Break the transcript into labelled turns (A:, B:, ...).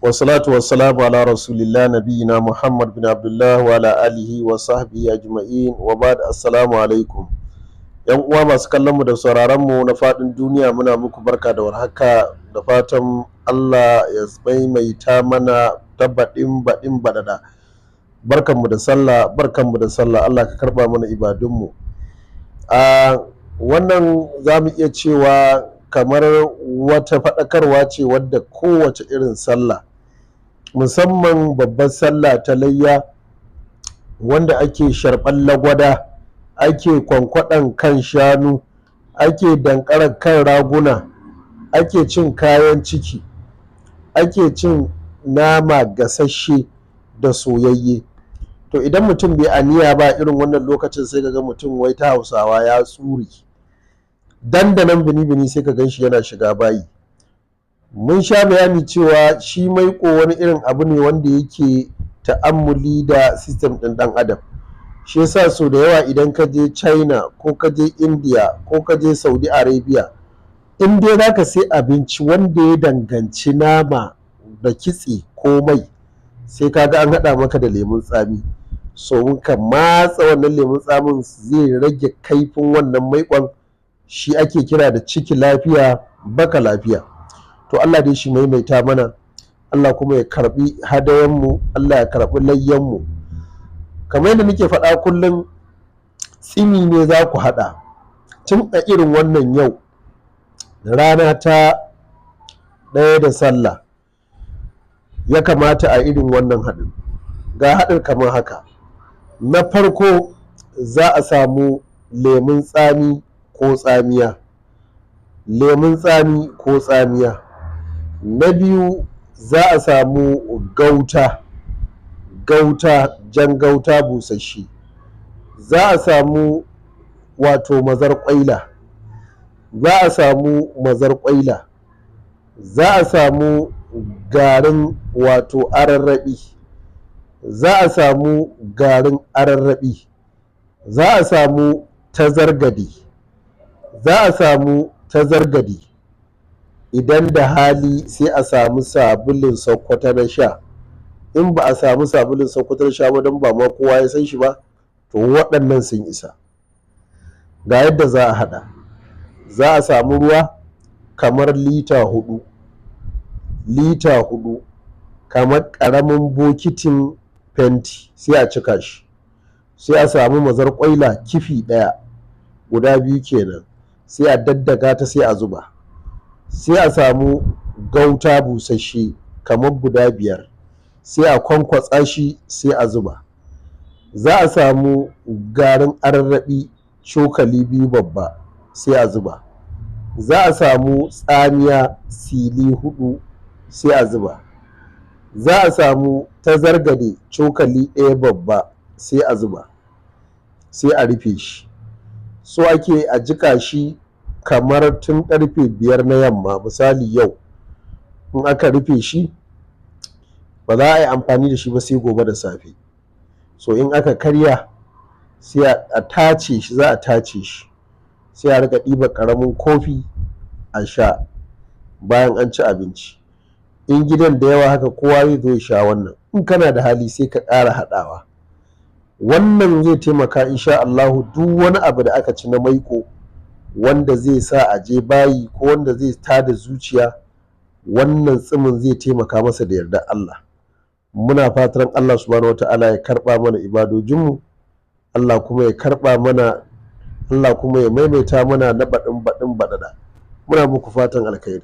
A: Wassalatu wassalamu ala rasulillah nabiyina Muhammad bin Abdullah wa ala alihi wa sahbihi ajma'in wa ba'd. Assalamu alaikum yan uwa masu kallon mu da sauraron mu na fadin duniya, muna muku barka da warhaka da fatan Allah ya maimaita mana tabbaɗin baɗin baɗaɗa. Barkanmu da sallah, Allah ka karɓa mana ibadunmu. Wannan za mu iya cewa kamar wata faɗakarwa ce wadda kowace irin sallah, musamman babbar sallah ta layya, wanda ake sharɓan lagwada, ake kwankwaɗan kan shanu, ake dankarar kan raguna, ake cin kayan ciki, ake cin nama gasasshe da soyayye. To idan mutum bai aniya ba irin wannan lokacin, sai ga mutum wai ta Hausawa ya tsuri, dandanan bini-bini sai ka gan shi yana shiga bayi. Mun sha bayani cewa shi maiƙo wani irin abu ne wanda yake ta'ammuli da system ɗin ɗan adam. Shi yasa so da yawa idan ka je China ko ka je India ko ka je Saudi Arabia, in dai za ka sai abinci wanda ya danganci nama da kitse ko mai, sai ka ga an haɗa maka da lemun tsami. So in ka matsa wannan lemun tsamin zai rage kaifin wannan maiƙon. Shi ake kira da ciki lafiya baka lafiya. To Allah dai shi maimaita mana, Allah kuma ya karbi hadayenmu, Allah ya karbi layyanmu. Kamar yadda muke faɗa kullum, tsimi ne za ku haɗa. Tun a irin wannan yau, rana ta ɗaya da sallah, ya kamata a irin wannan haɗin. Ga haɗin kamar haka: na farko za a samu lemun tsami ko tsamiya, lemun tsami ko tsamiya. Na biyu za a samu gauta, jan gauta busasshe. Za a samu wato mazar ƙwaila, za a samu garin wato ararraɓi, za a samu garin ararraɓi, za a samu tazargade, idan da hali sai a samu sabulun Sokoto na sha. In ba a samu sabulun Sokoto na sha ba, don ba ma kowa ya san shi ba, to waɗannan sun isa. Ga yadda za a haɗa: za a samu ruwa kamar lita hudu, kamar ƙaramin bokitin fenti, sai a cika shi. Sai a samu mazar ƙwaila kifi ɗaya, guda biyu kenan, sai a daddaga ta sai a zuba. Sai a samu gauta busasshe kamar guda 5, sai a kwankwatsa shi sai a zuba. Za a samu garin ararraɓi cokali 2 babba, sai a zuba. Za a samu tsamiya sili 4, sai a zuba. Za a samu tazargade cokali 1 babba, sai a zuba. Sai a rufe shi. So ake a jika shi kamar tun karfe 5 na yamma. Misali yau in aka rufe shi, ba za a yi amfani da shi ba sai gobe da safe. So in aka karya, sai a tace shi, za a tace shi, sai a rika ɗiba ƙaramin kofi a sha bayan an ci abinci. In gidan da yawa haka, kowa zai zo ya sha wannan. In kana da hali sai ka ƙara haɗawa. Wannan zai taimaka insha Allahu, duk wani abu da aka ci na maiƙo wanda zai sa a je bayi ko wanda zai tada zuciya, wannan tsimin zai taimaka masa da yardar Allah. Muna fatan Allah subhanahu wata'ala ya karɓa mana ibadojinmu, Allah kuma ya karɓa mana, Allah kuma ya maimaita mana na baɗin baɗaɗa. Muna muku fatan alkhairi.